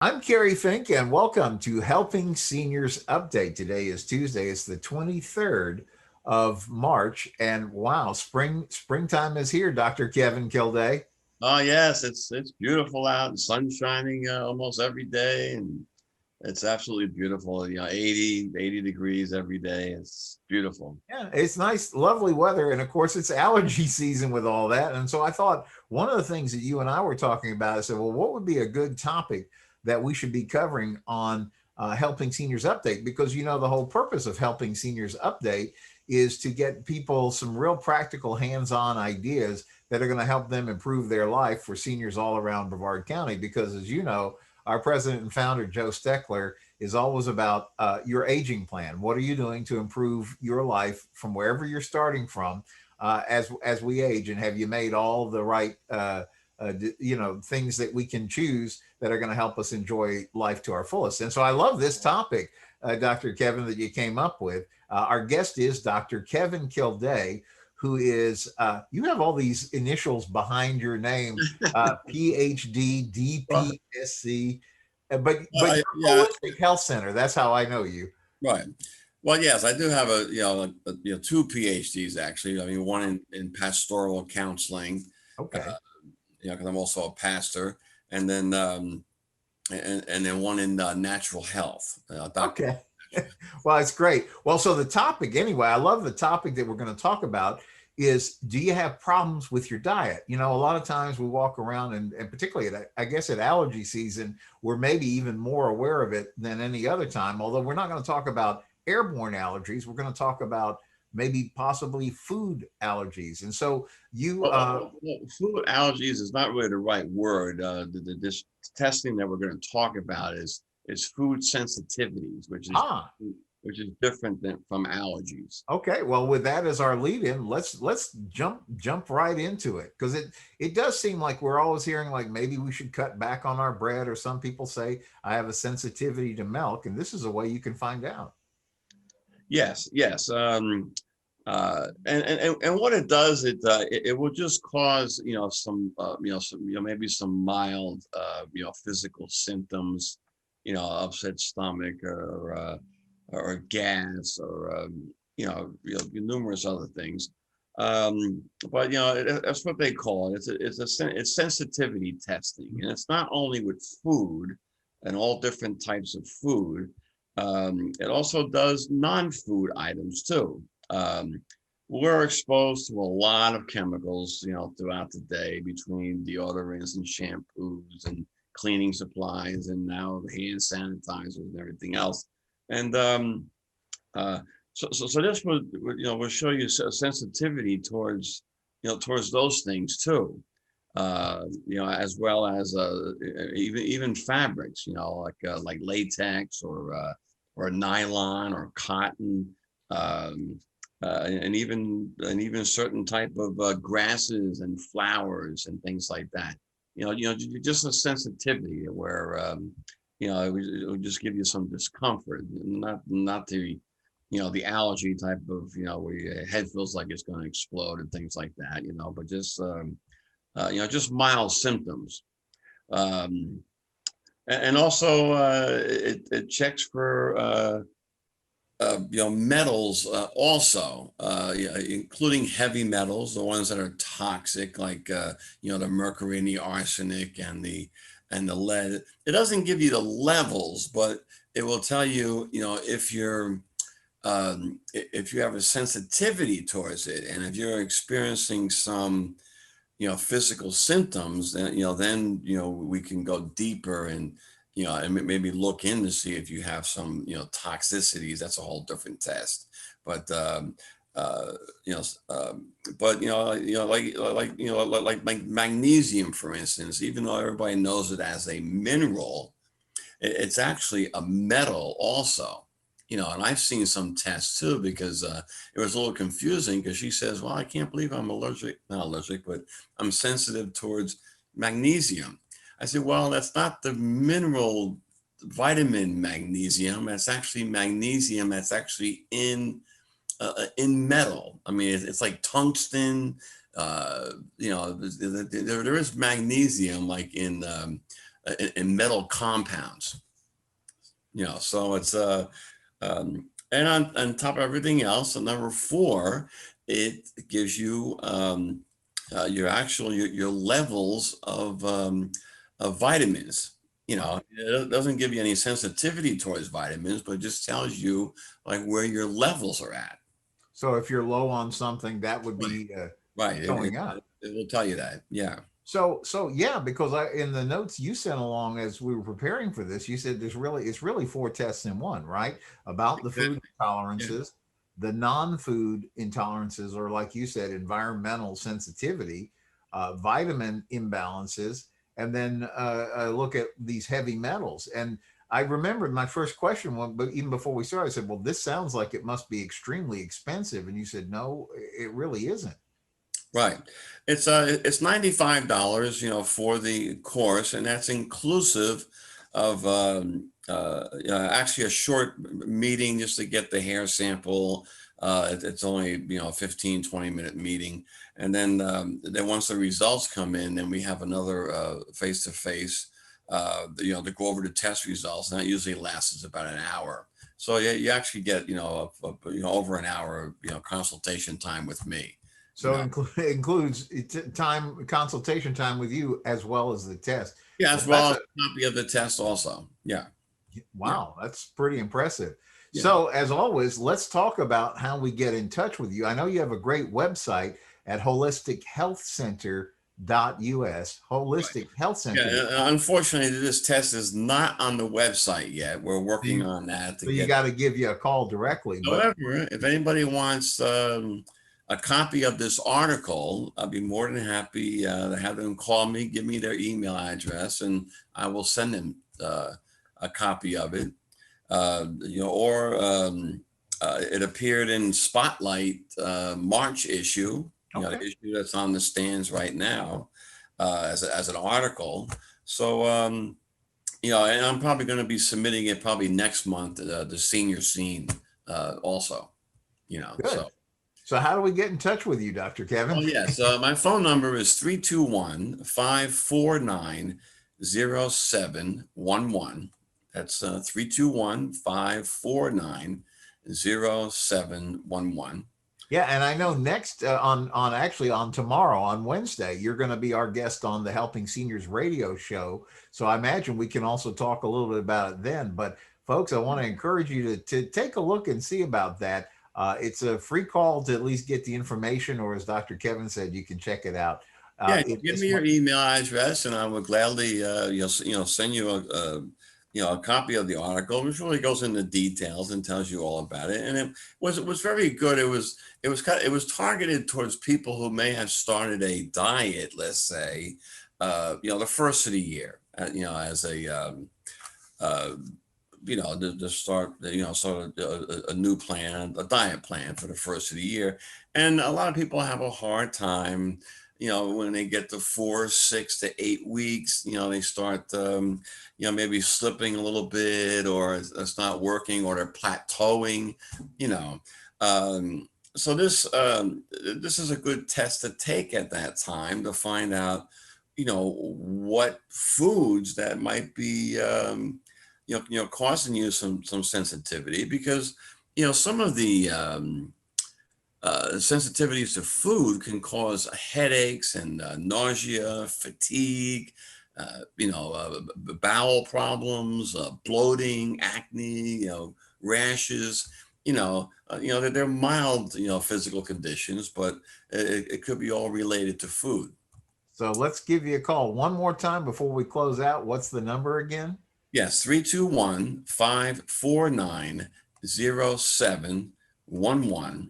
I'm Kerry Fink, and welcome to Helping Seniors Update. Today is Tuesday. It's the 23rd of March, and wow, springtime is here, Dr. Kevin Kilday. Oh yes, it's beautiful out. The sun's shining almost every day, and it's absolutely beautiful. 80 degrees every day. It's beautiful. Yeah, it's nice, lovely weather, and of course, it's allergy season with all that. And so I thought one of the things that you and I were talking about, I said, well, what would be a good topic that we should be covering on Helping Seniors Update? Because the whole purpose of Helping Seniors Update is to get people some real practical hands-on ideas that are going to help them improve their life for seniors all around Brevard County. Because as you know, our president and founder, Joe Steckler, is always about your aging plan. What are you doing to improve your life from wherever you're starting from as we age? And have you made all the right things that we can choose that are going to help us enjoy life to our fullest? And so I love this topic, Dr. Kevin, that you came up with. Our guest is Dr. Kevin Kilday, who is, you have all these initials behind your name, PhD, Right. DPSC, but Well, you're yeah, a holistic health center. That's how I know you. right. Well, yes, I do have two PhDs actually. I mean, one in pastoral counseling, Okay. because I'm also a pastor, and then and then one in natural health, doctor. Okay. Well, it's great. Well, so the topic, anyway, I love the topic that we're going to talk about is, do you have problems with your diet? A lot of times we walk around, and particularly I guess at allergy season, we're maybe even more aware of it than any other time. Although we're not going to talk about airborne allergies, we're going to talk about maybe possibly food allergies. And so you, Food allergies is not really the right word. This testing that we're going to talk about is food sensitivities, ah, which is different than from allergies. Okay, well, with that as our lead in, let's jump right into it, because it does seem like we're always hearing like maybe we should cut back on our bread, or some people say I have a sensitivity to milk, and this is a way you can find out. Yes, yes. And what it does, it will just cause maybe some mild physical symptoms, upset stomach or gas or numerous other things. But that's what they call it. It's sensitivity testing, and it's not only with food and all different types of food. It also does non-food items too. Um, we're exposed to a lot of chemicals, throughout the day between deodorants and shampoos and cleaning supplies and now hand sanitizers and everything else. And uh, so this will show you a sensitivity towards those things too. As well as even fabrics, like latex or nylon or cotton, and even certain type of grasses and flowers and things like that. Just a sensitivity where it would just give you some discomfort, not the allergy type of where your head feels like it's going to explode and things like that. But just mild symptoms. Um, and also it checks for metals also, including heavy metals, the ones that are toxic, like the mercury and the arsenic and the lead. It doesn't give you the levels, but it will tell you, if you have a sensitivity towards it, and if you're experiencing some physical symptoms, then we can go deeper and maybe look in to see if you have some toxicities. That's a whole different test. But uh, you know but like magnesium, for instance, even though everybody knows it as a mineral, it's actually a metal also. And I've seen some tests too, because it was a little confusing, because she says, well, I can't believe I'm not allergic, but I'm sensitive towards magnesium. I said, well, that's not the mineral vitamin magnesium. That's actually magnesium that's actually in metal. I mean, it's like tungsten. There is magnesium like in metal compounds. So it's and on top of everything else, number four, it gives you your levels of vitamins. It doesn't give you any sensitivity towards vitamins, but it just tells you like where your levels are at. So if you're low on something, that would Right. be Right. showing up. It will tell you that. Yeah. So yeah, because in the notes you sent along as we were preparing for this, you said it's really four tests in one, right? About the food Exactly. Yeah. intolerances, the non-food intolerances, or like you said, environmental sensitivity, vitamin imbalances, and then look at these heavy metals. And I remembered my first question, but even before we started, I said, "Well, this sounds like it must be extremely expensive," and you said, "No, it really isn't." Right. It's $95, for the course, and that's inclusive of actually a short meeting just to get the hair sample. It's only 15, 20-minute meeting, and then once the results come in, then we have another face to face. To go over the test results, and that usually lasts about an hour. So you actually get over an hour consultation time with me. you So know includes time consultation time with you as well as the test. Yeah, Well, as that's well as a copy of the test also. Yeah, yeah, wow, that's pretty impressive. yeah. So as always, let's talk about how we get in touch with you. I know you have a great website at holistichealthcenter.us. Right. Holistic Health Yeah, Center. unfortunately, this test is not on the website yet. We're working on that to So you get. got to give you a call directly. But However, if anybody wants a copy of this article, I'll be more than happy to have them call me, give me their email address, and I will send them a copy of it. Or it appeared in Spotlight March issue, okay. the issue that's on the stands right now as an article. So, and I'm probably going to be submitting it probably next month, the senior scene also, Good. so. So how do we get in touch with you, Dr. Oh, Kevin? yes. My phone number is 321-549-0711. That's 321-549-0711. Yeah, and I know next on actually on tomorrow on Wednesday, you're going to be our guest on the Helping Seniors radio show. So I imagine we can also talk a little bit about it then. But folks, I want to encourage you to take a look and see about that. It's a free call to at least get the information, or as Dr. Kevin said, you can check it out. Yeah, It, give it's me your email address, and I will gladly, send you a copy of the article, which really goes into details and tells you all about it. And it was very good. It was targeted towards people who may have started a diet, let's say, the first of the year, as a to start, sort of a new plan, a diet plan for the first of the year. And a lot of people have a hard time, when they get to 4, 6 to 8 weeks, they start, maybe slipping a little bit, or it's not working, or they're plateauing, you know. So this is a good test to take at that time to find out, what foods that might be, causing you some sensitivity, because some of the sensitivities to food can cause headaches and nausea, fatigue, bowel problems, bloating, acne, rashes. They're mild, physical conditions, but it could be all related to food. so let's give you a call one more time before we close out. What's the number again? Yes, 321-549-0711.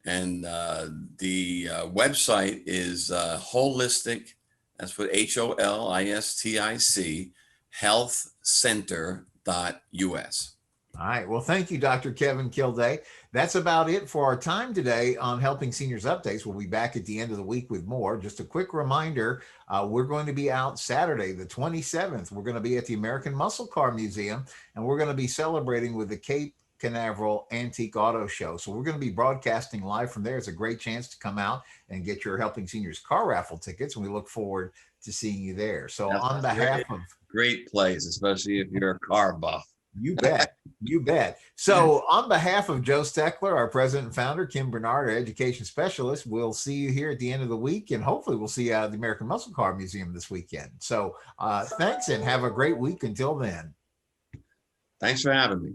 And the website is holistic, that's what HOLISTIC, healthcenter.us. All right. Well, thank you, Dr. Kevin Kilday. That's about it for our time today on Helping Seniors Updates. We'll be back at the end of the week with more. Just a quick reminder, we're going to be out Saturday, the 27th. We're going to be at the American Muscle Car Museum, and we're going to be celebrating with the Cape Canaveral Antique Auto Show. So we're going to be broadcasting live from there. It's a great chance to come out and get your Helping Seniors car raffle tickets, and we look forward to seeing you there. So That's on a behalf of great place, especially if you're a car buff. You bet. You bet. So, on behalf of Joe Steckler, our president and founder, Kim Bernard, our education specialist, we'll see you here at the end of the week, and hopefully, we'll see you at the American Muscle Car Museum this weekend. So, thanks and have a great week until then. Thanks for having me.